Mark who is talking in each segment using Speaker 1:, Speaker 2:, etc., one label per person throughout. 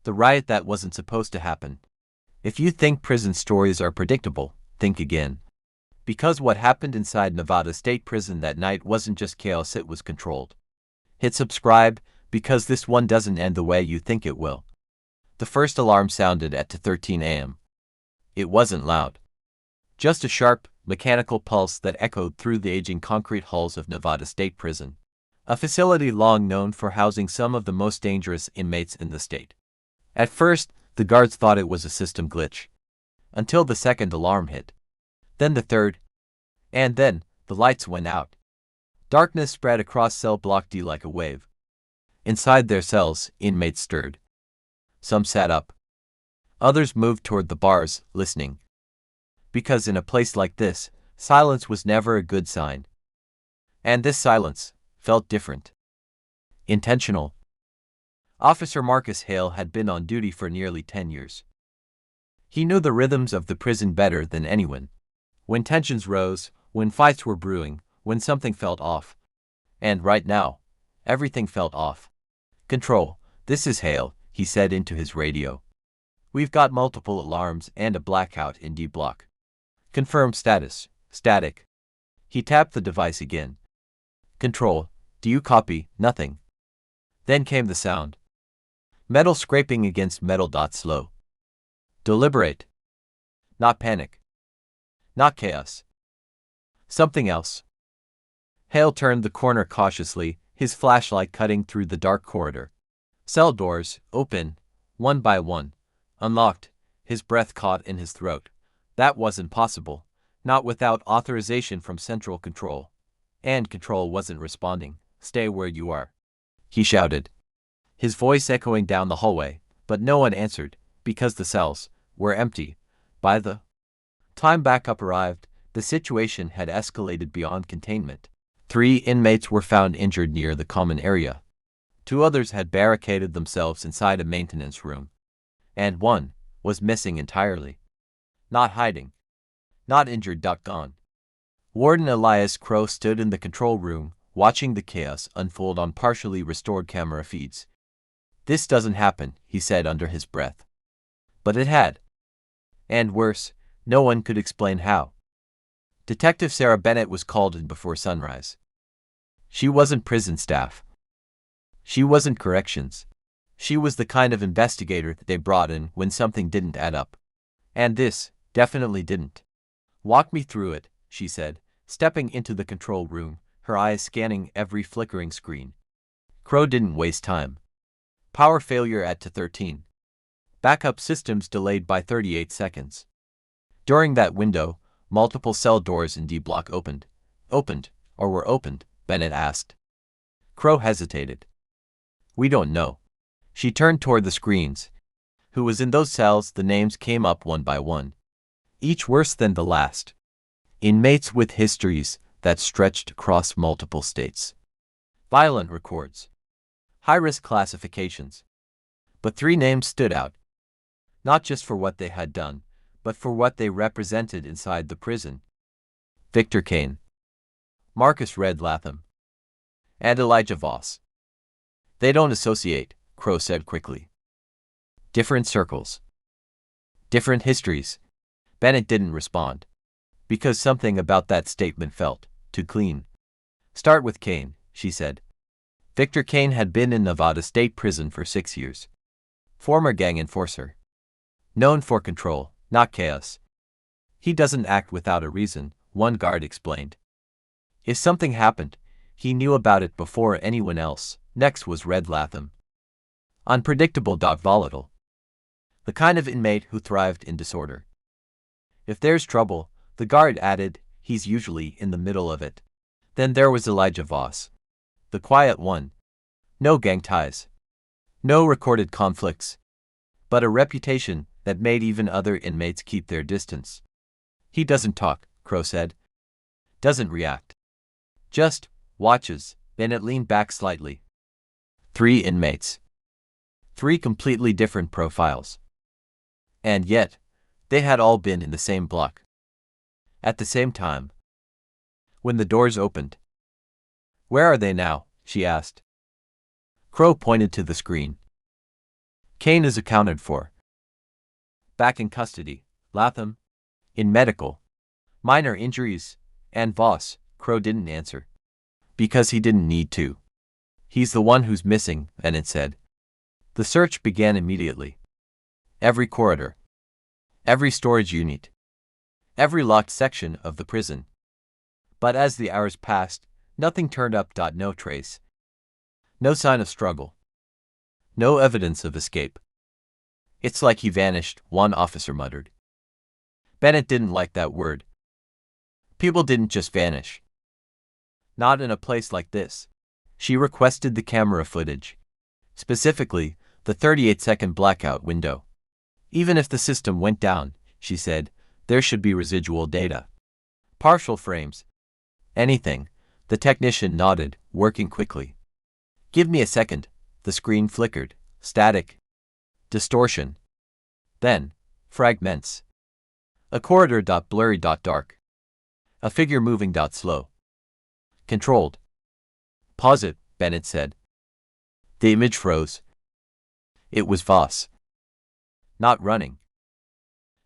Speaker 1: The riot that wasn't supposed to happen. If you think prison stories are predictable, think again. Because what happened inside Nevada State Prison that night wasn't just chaos, it was controlled. Hit subscribe, because this one doesn't end the way you think it will. The first alarm sounded at 2:13 a.m. It wasn't loud. Just a sharp, mechanical pulse that echoed through the aging concrete halls of Nevada State Prison, a facility long known for housing some of the most dangerous inmates in the state. At first, the guards thought it was a system glitch, until the second alarm hit. Then the third, and then the lights went out. Darkness spread across cell block D like a wave. Inside their cells, inmates stirred. Some sat up. Others moved toward the bars, listening. Because in a place like this, silence was never a good sign. And this silence felt different. Intentional. Officer Marcus Hale had been on duty for nearly 10 years. He knew the rhythms of the prison better than anyone. When tensions rose, when fights were brewing, when something felt off. And right now, everything felt off. "Control, this is Hale," he said into his radio. "We've got multiple alarms and a blackout in D block. Confirm status, static." He tapped the device again. "Control, do you copy?" Nothing. Then came the sound. Metal scraping against metal. Slow. Deliberate. Not panic. Not chaos. Something else. Hale turned the corner cautiously, his flashlight cutting through the dark corridor. Cell doors, open, one by one, unlocked, his breath caught in his throat. That wasn't possible, not without authorization from Central Control. And Control wasn't responding. "Stay where you are," he shouted, his voice echoing down the hallway, but no one answered, because the cells were empty. By the time backup arrived, the situation had escalated beyond containment. 3 inmates were found injured near the common area. 2 others had barricaded themselves inside a maintenance room. And 1 was missing entirely. Not hiding. Not injured. Gone. Warden Elias Crow stood in the control room, watching the chaos unfold on partially restored camera feeds. "This doesn't happen," he said under his breath. But it had. And worse, no one could explain how. Detective Sarah Bennett was called in before sunrise. She wasn't prison staff. She wasn't corrections. She was the kind of investigator that they brought in when something didn't add up. And this definitely didn't. "Walk me through it," she said, stepping into the control room, her eyes scanning every flickering screen. Crow didn't waste time. Power failure at 2:13. Backup systems delayed by 38 seconds. During that window, multiple cell doors in D block opened. Opened, or were opened, Bennett asked. Crow hesitated. "We don't know." She turned toward the screens. Who was in those cells? The names came up one by one. Each worse than the last. Inmates with histories that stretched across multiple states. Violent records. High-risk classifications. But 3 names stood out. Not just for what they had done, but for what they represented inside the prison. Victor Kane. Marcus Red Latham. And Elijah Voss. "They don't associate," Crow said quickly. "Different circles. Different histories." Bennett didn't respond. Because something about that statement felt too clean. "Start with Kane," she said. Victor Kane had been in Nevada State Prison for 6 years. Former gang enforcer. Known for control, not chaos. "He doesn't act without a reason," one guard explained. "If something happened, he knew about it before anyone else." Next was Red Latham. Unpredictable. Volatile. The kind of inmate who thrived in disorder. "If there's trouble," the guard added, "he's usually in the middle of it." Then there was Elijah Voss. The quiet one. No gang ties. No recorded conflicts. But a reputation that made even other inmates keep their distance. "He doesn't talk," Crow said. "Doesn't react. Just watches." Bennett leaned back slightly. 3 inmates. 3 completely different profiles. And yet, they had all been in the same block. At the same time. When the doors opened. "Where are they now?" she asked. Crow pointed to the screen. Kane is accounted for. Back in custody. Latham. In medical. Minor injuries. And Voss. Crow didn't answer. Because he didn't need to. He's the one who's missing, Bennett said. The search began immediately. Every corridor. Every storage unit. Every locked section of the prison. But as the hours passed, nothing turned up. No trace. No sign of struggle. No evidence of escape. It's like he vanished, one officer muttered. Bennett didn't like that word. People didn't just vanish. Not in a place like this. She requested the camera footage. Specifically, the 38-second blackout window. Even if the system went down, she said, there should be residual data. Partial frames. Anything. The technician nodded, working quickly. Give me a second. The screen flickered. Static. Distortion. Then, fragments. A corridor. Blurry. Dark. A figure moving. Slow. Controlled. Pause it, Bennett said. The image froze. It was Voss. Not running.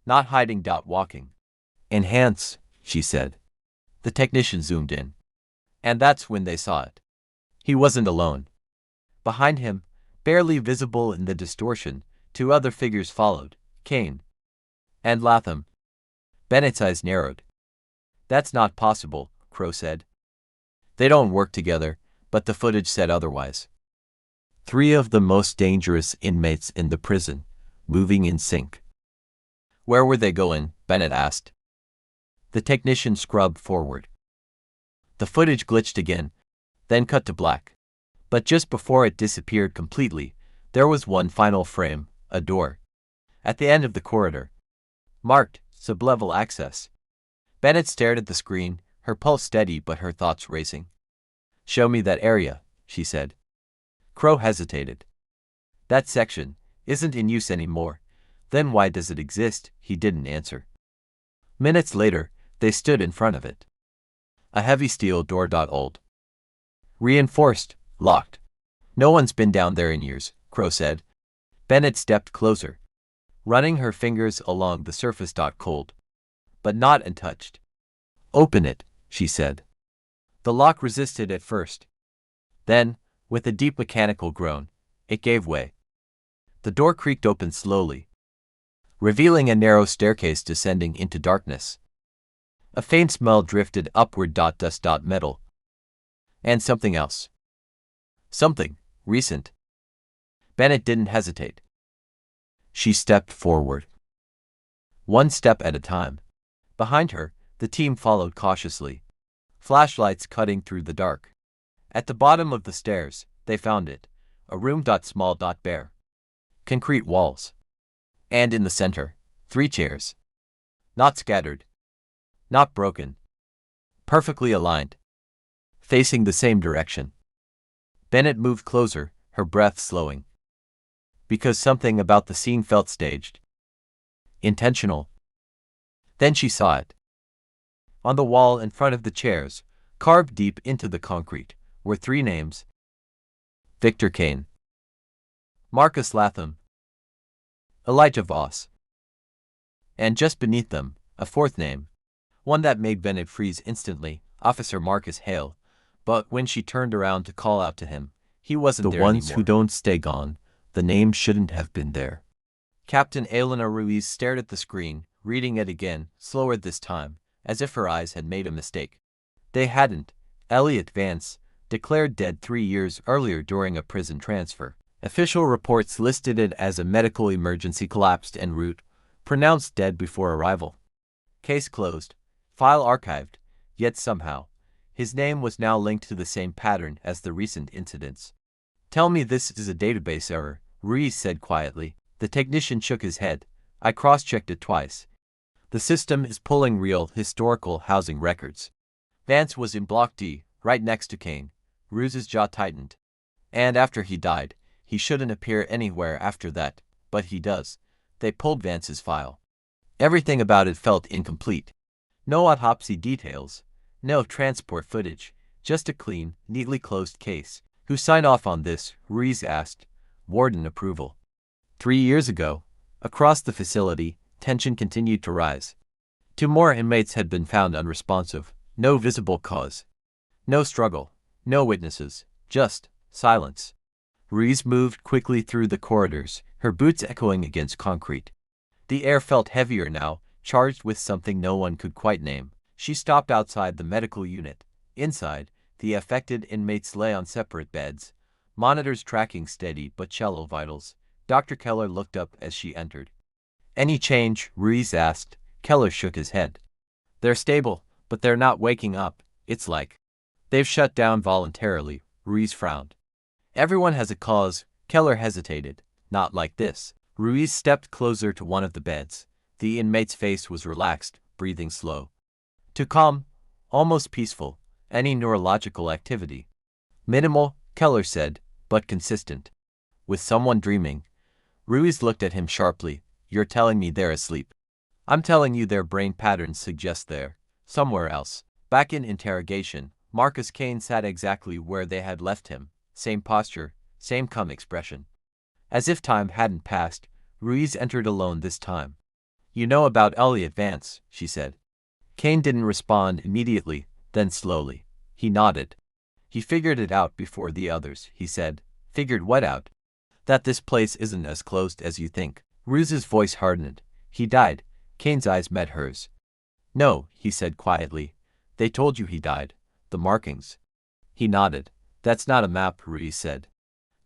Speaker 1: Not hiding. Walking. Enhance, she said. The technician zoomed in. And that's when they saw it. He wasn't alone. Behind him, barely visible in the distortion, two other figures followed, Kane and Latham. Bennett's eyes narrowed. That's not possible, Crow said. They don't work together, but the footage said otherwise. 3 of the most dangerous inmates in the prison, moving in sync. Where were they going? Bennett asked. The technician scrubbed forward. The footage glitched again, then cut to black. But just before it disappeared completely, there was one final frame, a door. At the end of the corridor. Marked, sublevel access. Bennett stared at the screen, her pulse steady but her thoughts racing. Show me that area, she said. Crow hesitated. That section isn't in use anymore. Then why does it exist? He didn't answer. Minutes later, they stood in front of it. A heavy steel door. Old. Reinforced. Locked. No one's been down there in years, Crow said. Bennett stepped closer, running her fingers along the surface. Cold. But not untouched. Open it, she said. The lock resisted at first. Then, with a deep mechanical groan, it gave way. The door creaked open slowly, revealing a narrow staircase descending into darkness. A faint smell drifted upward. Dust. Metal. And something else. Something recent. Bennett didn't hesitate. She stepped forward. One step at a time. Behind her, the team followed cautiously, flashlights cutting through the dark. At the bottom of the stairs, they found it, a room. Small. Bare. Concrete walls. And in the center, 3 chairs. Not scattered. Not broken. Perfectly aligned. Facing the same direction. Bennett moved closer, her breath slowing. Because something about the scene felt staged. Intentional. Then she saw it. On the wall in front of the chairs, carved deep into the concrete, were 3 names. Victor Kane. Marcus Latham. Elijah Voss. And just beneath them, a 4th name. One that made Bennett freeze instantly, Officer Marcus Hale. But when she turned around to call out to him, he wasn't there anymore. The ones who don't stay gone, the name shouldn't have been there. Captain Elena Ruiz stared at the screen, reading it again, slower this time, as if her eyes had made a mistake. They hadn't. Elliot Vance, declared dead 3 years earlier during a prison transfer. Official reports listed it as a medical emergency, collapsed en route, pronounced dead before arrival. Case closed. File archived. Yet somehow, his name was now linked to the same pattern as the recent incidents. Tell me this is a database error, Ruiz said quietly. The technician shook his head. I cross-checked it twice. The system is pulling real, historical housing records. Vance was in Block D, right next to Kane. Ruiz's jaw tightened. And after he died, he shouldn't appear anywhere after that, but he does. They pulled Vance's file. Everything about it felt incomplete. No autopsy details. No transport footage, just a clean, neatly closed case. Who signed off on this? Ruiz asked. Warden approval. 3 years ago, across the facility, tension continued to rise. 2 more inmates had been found unresponsive, no visible cause. No struggle, no witnesses, just silence. Ruiz moved quickly through the corridors, her boots echoing against concrete. The air felt heavier now, charged with something no one could quite name. She stopped outside the medical unit. Inside, the affected inmates lay on separate beds, monitors tracking steady but shallow vitals. Dr. Keller looked up as she entered. "Any change?" Ruiz asked. Keller shook his head. "They're stable, but they're not waking up. It's like they've shut down voluntarily." Ruiz frowned. "Everyone has a cause." Keller hesitated. "Not like this." Ruiz stepped closer to one of the beds. The inmate's face was relaxed, breathing slow. Too calm, almost peaceful. Any neurological activity? "Minimal," Keller said, "but consistent." "With someone dreaming?" Ruiz looked at him sharply. "You're telling me they're asleep?" "I'm telling you their brain patterns suggest they're somewhere else." Back in interrogation, Marcus Kane sat exactly where they had left him. Same posture, same calm expression. As if time hadn't passed, Ruiz entered alone this time. "You know about Elliot Vance," she said. Kane didn't respond immediately, then slowly. He nodded. "He figured it out before the others," he said. "Figured what out?" "That this place isn't as closed as you think." Ruiz's voice hardened. "He died." Kane's eyes met hers. "No," he said quietly. "They told you he died. The markings." He nodded. "That's not a map," Ruiz said.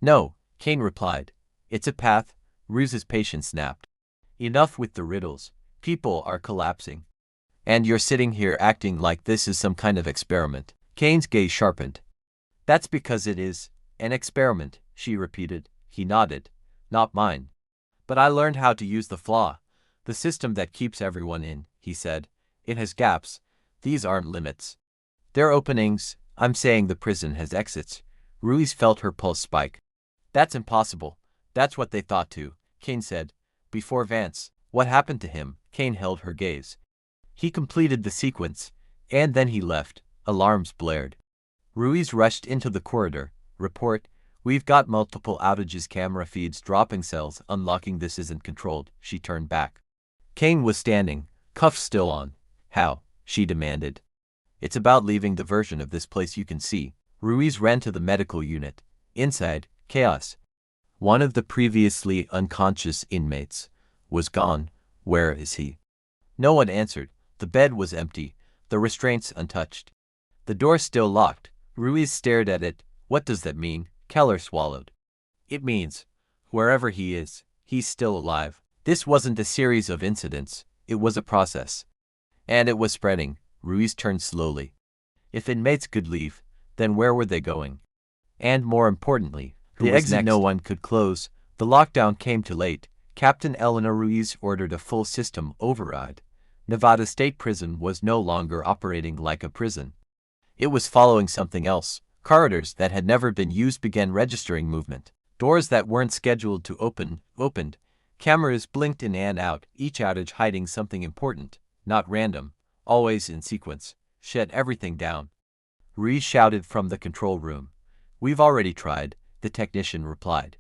Speaker 1: "No," Kane replied. "It's a path." Ruiz's patience snapped. "Enough with the riddles. People are collapsing. And you're sitting here acting like this is some kind of experiment." Kane's gaze sharpened. "That's because it is an experiment," she repeated. He nodded. "Not mine. But I learned how to use the flaw. The system that keeps everyone in," he said. "It has gaps. These aren't limits. They're openings. I'm saying the prison has exits." Ruiz felt her pulse spike. "That's impossible." "That's what they thought too," Kane said. "Before Vance." "What happened to him?" Kane held her gaze. "He completed the sequence, and then he left." Alarms blared. Ruiz rushed into the corridor. "Report. We've got multiple outages, camera feeds dropping, cells unlocking. This isn't controlled." She turned back. Kane was standing, cuffs still on. "How?" she demanded. "It's about leaving the version of this place you can see." Ruiz ran to the medical unit. Inside, chaos. One of the previously unconscious inmates was gone. "Where is he?" No one answered. The bed was empty, the restraints untouched. The door still locked. Ruiz stared at it. "What does that mean?" Keller swallowed. "It means, wherever he is, he's still alive." This wasn't a series of incidents, it was a process. And it was spreading. Ruiz turned slowly. If inmates could leave, then where were they going? And more importantly, the exit no one could close. The lockdown came too late. Captain Eleanor Ruiz ordered a full system override. Nevada State Prison was no longer operating like a prison. It was following something else. Corridors that had never been used began registering movement. Doors that weren't scheduled to open, opened. Cameras blinked in and out, each outage hiding something important. Not random, always in sequence. "Shut everything down." Ruiz shouted from the control room. "We've already tried," the technician replied.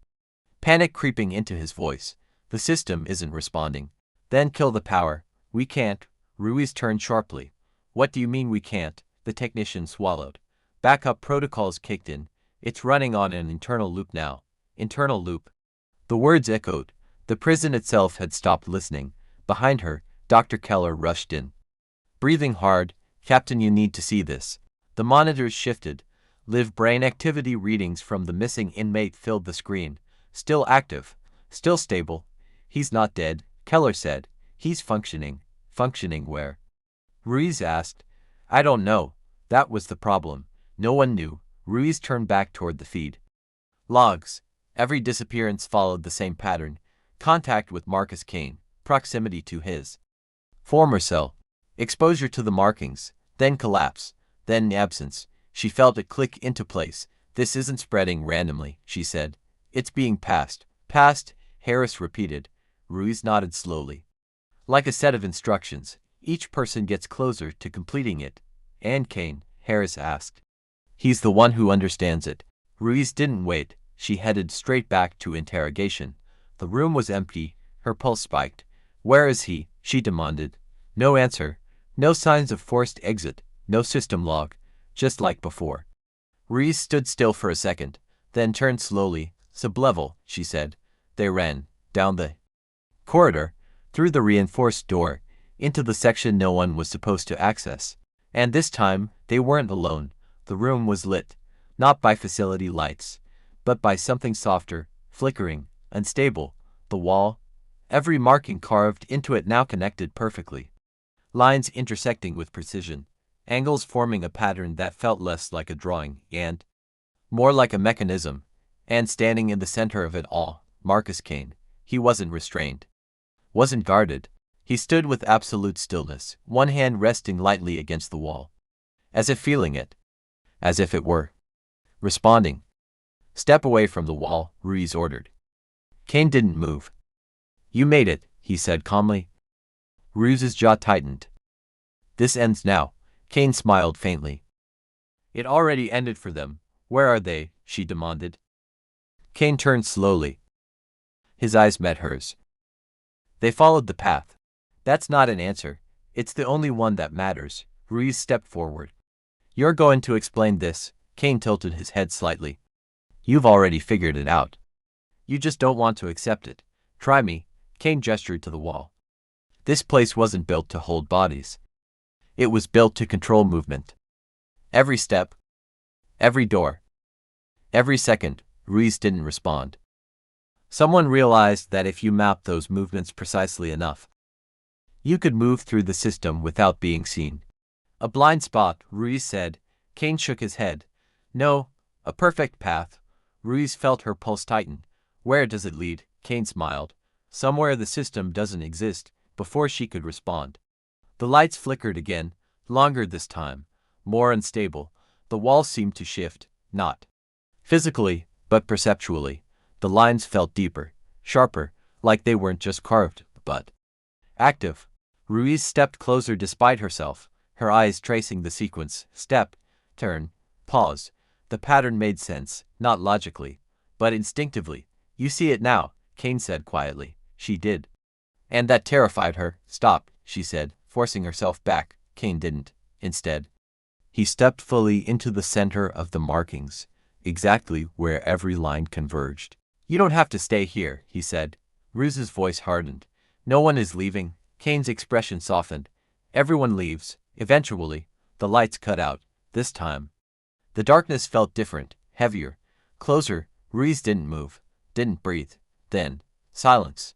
Speaker 1: Panic creeping into his voice. "The system isn't responding." "Then kill the power." "We can't." Ruiz turned sharply. "What do you mean we can't?" The technician swallowed. "Backup protocols kicked in. It's running on an internal loop now." "Internal loop?" The words echoed. The prison itself had stopped listening. Behind her, Dr. Keller rushed in. Breathing hard. "Captain, you need to see this." The monitors shifted. Live brain activity readings from the missing inmate filled the screen. Still active. Still stable. "He's not dead," Keller said. "He's functioning." "Functioning where?" Ruiz asked. "I don't know." That was the problem. No one knew. Ruiz turned back toward the feed. Logs. Every disappearance followed the same pattern. Contact with Marcus Kane. Proximity to his former cell. Exposure to the markings. Then collapse. Then absence. She felt it click into place. "This isn't spreading randomly," she said. "It's being passed." "Passed," Harris repeated. Ruiz nodded slowly. "Like a set of instructions. Each person gets closer to completing it." "And Kane?" Harris asked. "He's the one who understands it." Ruiz didn't wait. She headed straight back to interrogation. The room was empty. Her pulse spiked. "Where is he?" she demanded. No answer. No signs of forced exit. No system log. Just like before. Ruiz stood still for a second, then turned slowly. "Sublevel," she said. They ran down the corridor, through the reinforced door, into the section no one was supposed to access. And this time, they weren't alone. The room was lit, not by facility lights, but by something softer, flickering, unstable. The wall, every marking carved into it now connected perfectly. Lines intersecting with precision, angles forming a pattern that felt less like a drawing and more like a mechanism. And standing in the center of it all, Marcus Kane. He wasn't restrained, wasn't guarded. He stood with absolute stillness, one hand resting lightly against the wall, as if feeling it, as if it were responding. "Step away from the wall," Ruiz ordered. Kane didn't move. "You made it," he said calmly. Ruiz's jaw tightened. "This ends now," Kane smiled faintly. "It already ended for them. Where are they?" she demanded. Kane turned slowly. His eyes met hers. "They followed the path." "That's not an answer. It's the only one that matters." Ruiz stepped forward. "You're going to explain this." Kane tilted his head slightly. "You've already figured it out. You just don't want to accept it. Try me." Kane gestured to the wall. This place wasn't built to hold bodies. It was built to control movement. Every step, every door, every second. Ruiz didn't respond. Someone realized that if you mapped those movements precisely enough, you could move through the system without being seen. "A blind spot," Ruiz said. Kane shook his head. "No, a perfect path." Ruiz felt her pulse tighten. "Where does it lead?" Kane smiled. "Somewhere the system doesn't exist." Before she could respond, the lights flickered again, longer this time, more unstable. The walls seemed to shift, not physically, but perceptually. The lines felt deeper, sharper, like they weren't just carved, but active. Ruiz stepped closer despite herself, her eyes tracing the sequence. Step, turn, pause. The pattern made sense, not logically, but instinctively. "You see it now," Kane said quietly. She did. And that terrified her. "Stop," she said, forcing herself back. Kane didn't. Instead, he stepped fully into the center of the markings, exactly where every line converged. "You don't have to stay here," he said. Ruiz's voice hardened. "No one is leaving." Kane's expression softened. "Everyone leaves, eventually." The lights cut out. This time, the darkness felt different, heavier, closer. Ruiz didn't move, didn't breathe. Then, silence.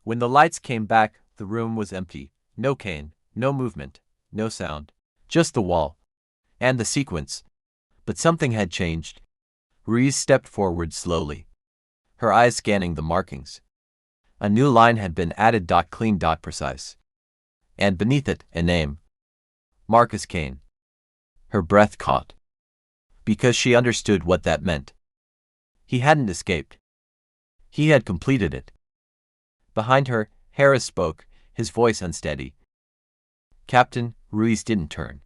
Speaker 1: When the lights came back, the room was empty. No Kane, no movement, no sound. Just the wall. And the sequence. But something had changed. Ruiz stepped forward slowly, her eyes scanning the markings. A new line had been added. Clean, precise. And beneath it, a name. Marcus Kane. Her breath caught. Because she understood what that meant. He hadn't escaped. He had completed it. Behind her, Harris spoke, his voice unsteady. "Captain." Ruiz didn't turn.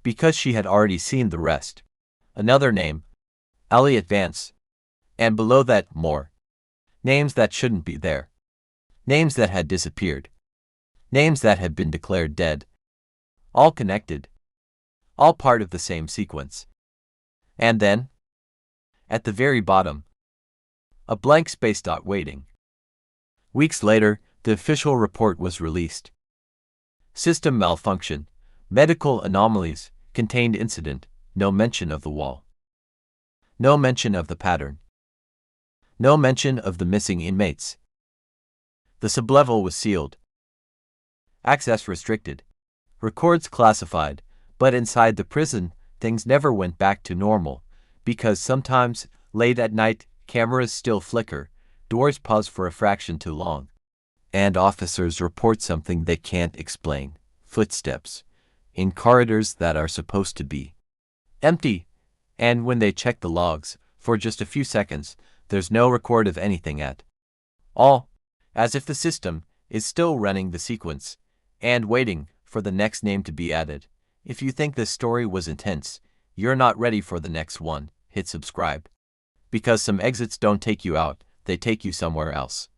Speaker 1: Because she had already seen the rest. Another name. Elliot Vance. And below that, more. Names that shouldn't be there. Names that had disappeared. Names that had been declared dead. All connected. All part of the same sequence. And then, at the very bottom, a blank space. Waiting. Weeks later, the official report was released. System malfunction, medical anomalies, contained incident, no mention of the wall. No mention of the pattern. No mention of the missing inmates. The sublevel was sealed. Access restricted. Records classified, but inside the prison, things never went back to normal, because sometimes, late at night, cameras still flicker, doors pause for a fraction too long, and officers report something they can't explain. Footsteps in corridors that are supposed to be empty, and when they check the logs, for just a few seconds, there's no record of anything at all, as if the system is still running the sequence and waiting for the next name to be added. If you think this story was intense, you're not ready for the next one. Hit subscribe. Because some exits don't take you out, they take you somewhere else.